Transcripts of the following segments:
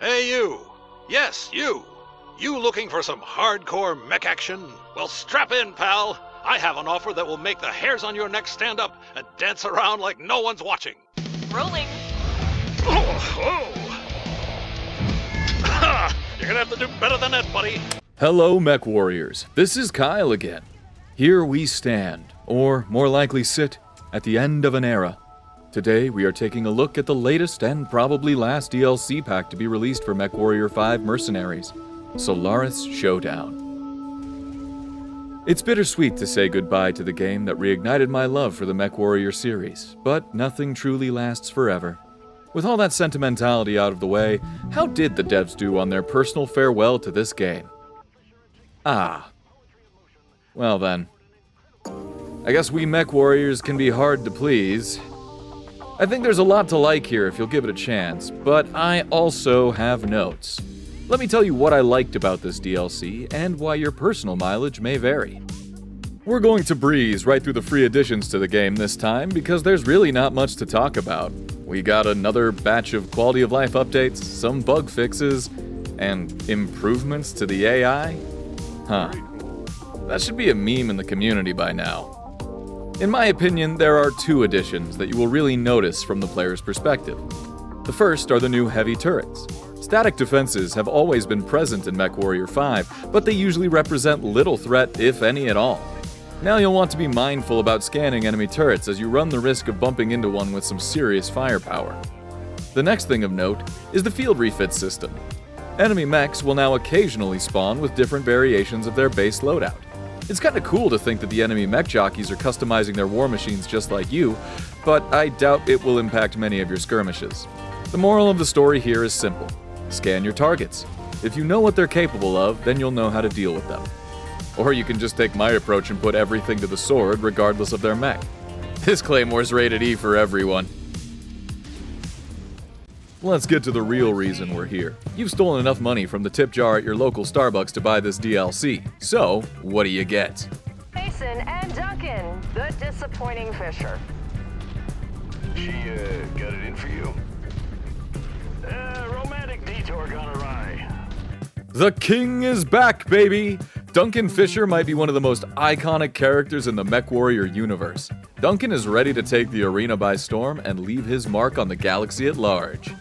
Hey, you! Yes, you! You looking for some hardcore mech action? Well, strap in, pal! I have an offer that will make the hairs on your neck stand up and dance around like no one's watching. Rolling. Oh! You're gonna have to do better than that, buddy. Hello, MechWarriors. This is Kyle again. Here we stand, or more likely sit, at the end of an era. Today, we are taking a look at the latest and probably last DLC pack to be released for MechWarrior 5 Mercenaries, Solaris Showdown. It's bittersweet to say goodbye to the game that reignited my love for the MechWarrior series, but nothing truly lasts forever. With all that sentimentality out of the way, how did the devs do on their personal farewell to this game? Well then. I guess we MechWarriors can be hard to please. I think there's a lot to like here if you'll give it a chance, but I also have notes. Let me tell you what I liked about this DLC and why your personal mileage may vary. We're going to breeze right through the free additions to the game this time because there's really not much to talk about. We got another batch of quality of life updates, some bug fixes, and improvements to the AI? That should be a meme in the community by now. In my opinion, there are two additions that you will really notice from the player's perspective. The first are the new heavy turrets. Static defenses have always been present in MechWarrior 5, but they usually represent little threat, if any at all. Now you'll want to be mindful about scanning enemy turrets as you run the risk of bumping into one with some serious firepower. The next thing of note is the field refit system. Enemy mechs will now occasionally spawn with different variations of their base loadout. It's kinda cool to think that the enemy mech jockeys are customizing their war machines just like you, but I doubt it will impact many of your skirmishes. The moral of the story here is simple. Scan your targets. If you know what they're capable of, then you'll know how to deal with them. Or you can just take my approach and put everything to the sword regardless of their mech. This Claymore's rated E for everyone. Let's get to the real reason we're here. You've stolen enough money from the tip jar at your local Starbucks to buy this DLC. So, what do you get? Mason and Duncan, the disappointing fisher. She, got it in for you? Romantic detour gone awry. The king is back, baby! Duncan Fisher might be one of the most iconic characters in the MechWarrior universe. Duncan is ready to take the arena by storm and leave his mark on the galaxy at large.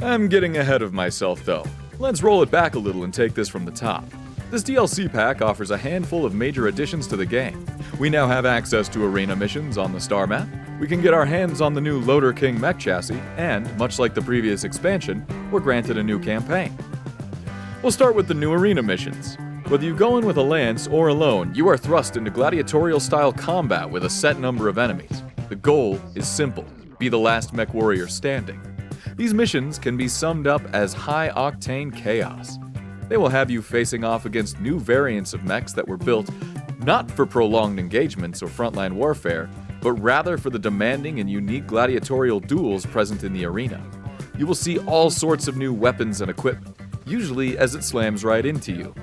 I'm getting ahead of myself though. Let's roll it back a little and take this from the top. This DLC pack offers a handful of major additions to the game. We now have access to arena missions on the star map, we can get our hands on the new Loader King mech chassis, and, much like the previous expansion, we're granted a new campaign. We'll start with the new arena missions. Whether you go in with a lance or alone, you are thrust into gladiatorial-style combat with a set number of enemies. The goal is simple: be the last MechWarrior standing. These missions can be summed up as high-octane chaos. They will have you facing off against new variants of mechs that were built not for prolonged engagements or frontline warfare, but rather for the demanding and unique gladiatorial duels present in the arena. You will see all sorts of new weapons and equipment, usually as it slams right into you.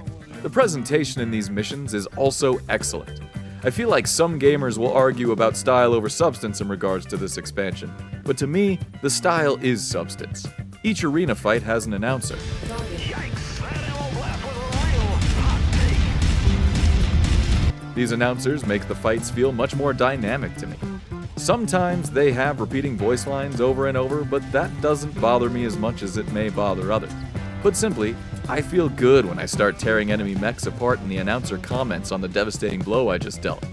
The presentation in these missions is also excellent. I feel like some gamers will argue about style over substance in regards to this expansion, but to me, the style is substance. Each arena fight has an announcer. These announcers make the fights feel much more dynamic to me. Sometimes they have repeating voice lines over and over, but that doesn't bother me as much as it may bother others. Put simply, I feel good when I start tearing enemy mechs apart and the announcer comments on the devastating blow I just dealt.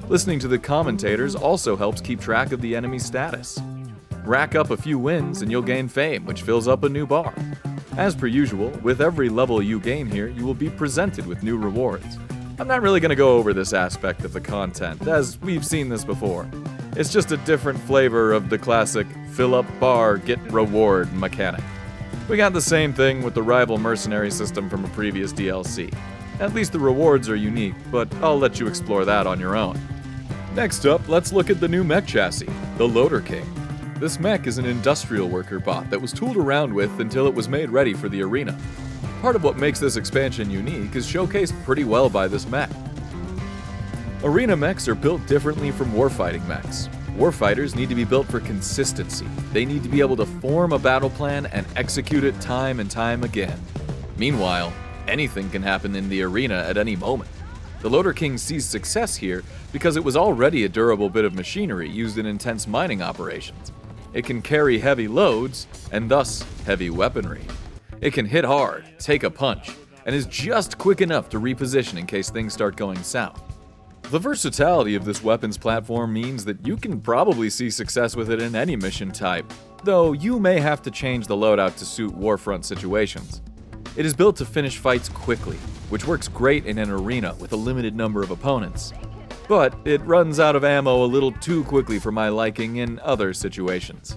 Listening to the commentators also helps keep track of the enemy's status. Rack up a few wins and you'll gain fame, which fills up a new bar. As per usual, with every level you gain here, you will be presented with new rewards. I'm not really going to go over this aspect of the content, as we've seen this before. It's just a different flavor of the classic fill up bar, get reward mechanic. We got the same thing with the rival mercenary system from a previous DLC. At least the rewards are unique, but I'll let you explore that on your own. Next up, let's look at the new mech chassis, the Loader King. This mech is an industrial worker bot that was tooled around with until it was made ready for the arena. Part of what makes this expansion unique is showcased pretty well by this mech. Arena mechs are built differently from warfighting mechs. Warfighters need to be built for consistency. They need to be able to form a battle plan and execute it time and time again. Meanwhile, anything can happen in the arena at any moment. The Loader King sees success here because it was already a durable bit of machinery used in intense mining operations. It can carry heavy loads, and thus heavy weaponry. It can hit hard, take a punch, and is just quick enough to reposition in case things start going south. The versatility of this weapons platform means that you can probably see success with it in any mission type, though you may have to change the loadout to suit warfront situations. It is built to finish fights quickly, which works great in an arena with a limited number of opponents. But it runs out of ammo a little too quickly for my liking in other situations.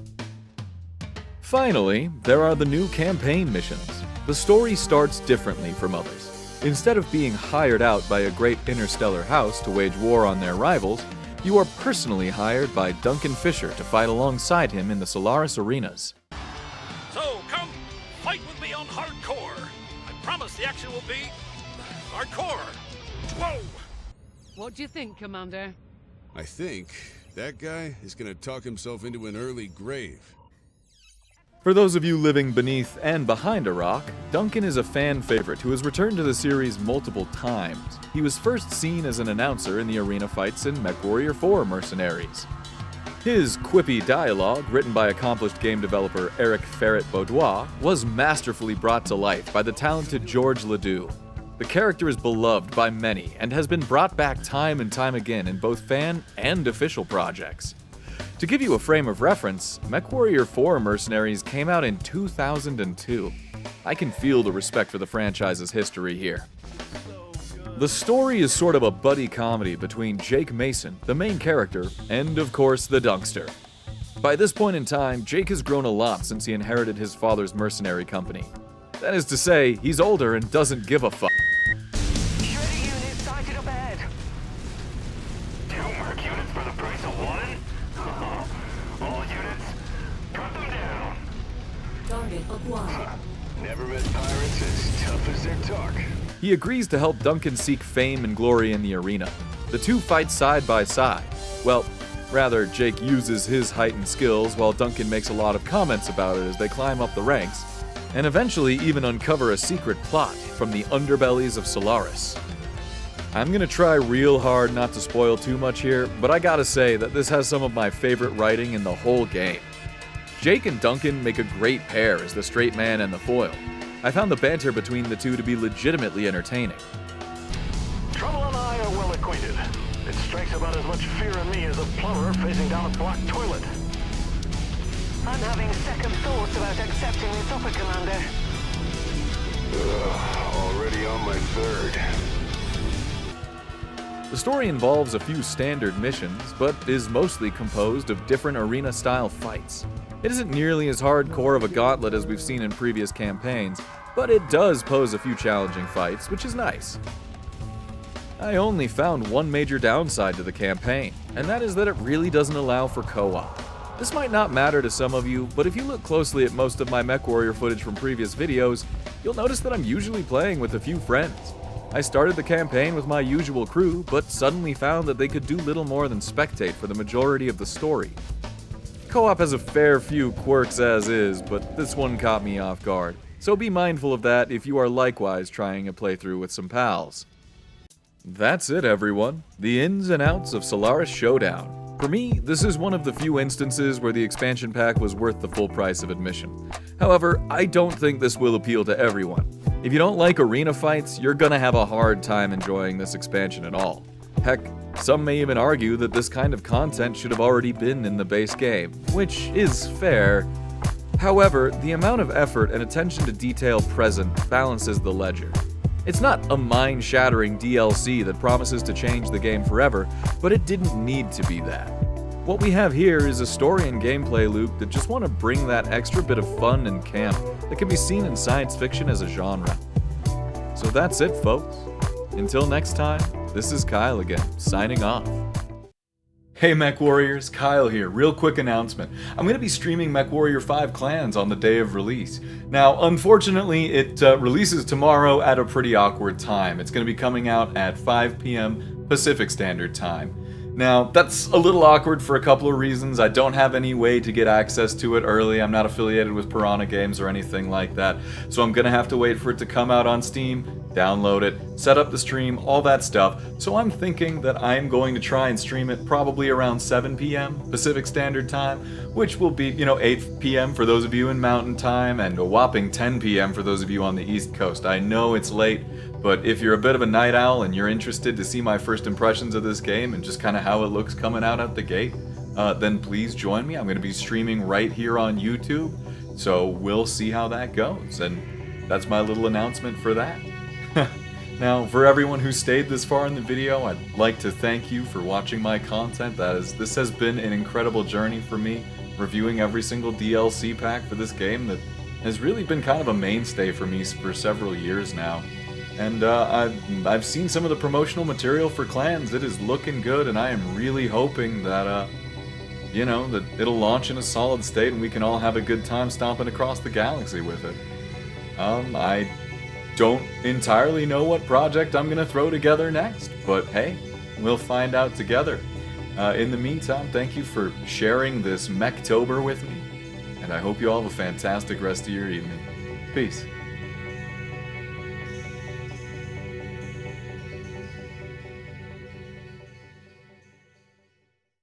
Finally, there are the new campaign missions. The story starts differently from others. Instead of being hired out by a great interstellar house to wage war on their rivals, you are personally hired by Duncan Fisher to fight alongside him in the Solaris arenas. So come fight with me on hardcore. I promise the action will be hardcore. Whoa! What do you think, Commander? I think that guy is gonna talk himself into an early grave. For those of you living beneath and behind a rock, Duncan is a fan favorite who has returned to the series multiple times. He was first seen as an announcer in the arena fights in MechWarrior 4 Mercenaries. His quippy dialogue, written by accomplished game developer Eric Ferret-Baudois, was masterfully brought to life by the talented George Ledoux. The character is beloved by many and has been brought back time and time again in both fan and official projects. To give you a frame of reference, MechWarrior 4 Mercenaries came out in 2002. I can feel the respect for the franchise's history here. The story is sort of a buddy comedy between Jake Mason, the main character, and of course the Dunkster. By this point in time, Jake has grown a lot since he inherited his father's mercenary company. That is to say, he's older and doesn't give a fuck. Shredder unit sighted up ahead. 2 merc units for the price of 1? All units, cut them down. Target acquired. Never met pirates as tough as their talk. He agrees to help Duncan seek fame and glory in the arena. The two fight side by side. Well, rather, Jake uses his heightened skills while Duncan makes a lot of comments about it as they climb up the ranks, and eventually even uncover a secret plot from the underbellies of Solaris. I'm gonna try real hard not to spoil too much here, but I gotta say that this has some of my favorite writing in the whole game. Jake and Duncan make a great pair as the straight man and the foil. I found the banter between the two to be legitimately entertaining. Trouble and I are well acquainted. It strikes about as much fear in me as a plumber facing down a blocked toilet. I'm having second thoughts about accepting this offer, Commander. Already on my third. The story involves a few standard missions, but is mostly composed of different arena-style fights. It isn't nearly as hardcore of a gauntlet as we've seen in previous campaigns, but it does pose a few challenging fights, which is nice. I only found one major downside to the campaign, and that is that it really doesn't allow for co-op. This might not matter to some of you, but if you look closely at most of my MechWarrior footage from previous videos, you'll notice that I'm usually playing with a few friends. I started the campaign with my usual crew, but suddenly found that they could do little more than spectate for the majority of the story. Co-op has a fair few quirks as is, but this one caught me off guard, so be mindful of that if you are likewise trying a playthrough with some pals. That's it, everyone. The ins and outs of Solaris Showdown. For me, this is one of the few instances where the expansion pack was worth the full price of admission. However, I don't think this will appeal to everyone. If you don't like arena fights, you're gonna have a hard time enjoying this expansion at all. Heck, some may even argue that this kind of content should have already been in the base game, which is fair. However, the amount of effort and attention to detail present balances the ledger. It's not a mind-shattering DLC that promises to change the game forever, but it didn't need to be that. What we have here is a story and gameplay loop that just want to bring that extra bit of fun and camp that can be seen in science fiction as a genre. So that's it, folks. Until next time, this is Kyle again, signing off. Hey MechWarriors, Kyle here. Real quick announcement. I'm going to be streaming MechWarrior 5 Clans on the day of release. Now, unfortunately, it releases tomorrow at a pretty awkward time. It's going to be coming out at 5 p.m. Pacific Standard Time. Now, that's a little awkward for a couple of reasons. I don't have any way to get access to it early. I'm not affiliated with Piranha Games or anything like that. So I'm going to have to wait for it to come out on Steam, download it, set up the stream, all that stuff. So I'm thinking that I'm going to try and stream it probably around 7 p.m. Pacific Standard Time, which will be, 8 p.m. for those of you in Mountain Time and a whopping 10 p.m. for those of you on the East Coast. I know it's late, but if you're a bit of a night owl and you're interested to see my first impressions of this game and just kind of how it looks coming out at the gate, then please join me. I'm going to be streaming right here on YouTube, so we'll see how that goes. And that's my little announcement for that. Now, for everyone who stayed this far in the video, I'd like to thank you for watching my content. This has been an incredible journey for me, reviewing every single DLC pack for this game that has really been kind of a mainstay for me for several years now. And I've seen some of the promotional material for Clans. It is looking good, and I am really hoping that, that it'll launch in a solid state and we can all have a good time stomping across the galaxy with it. I don't entirely know what project I'm going to throw together next, but hey, we'll find out together. In the meantime, thank you for sharing this Mechtober with me, and I hope you all have a fantastic rest of your evening. Peace.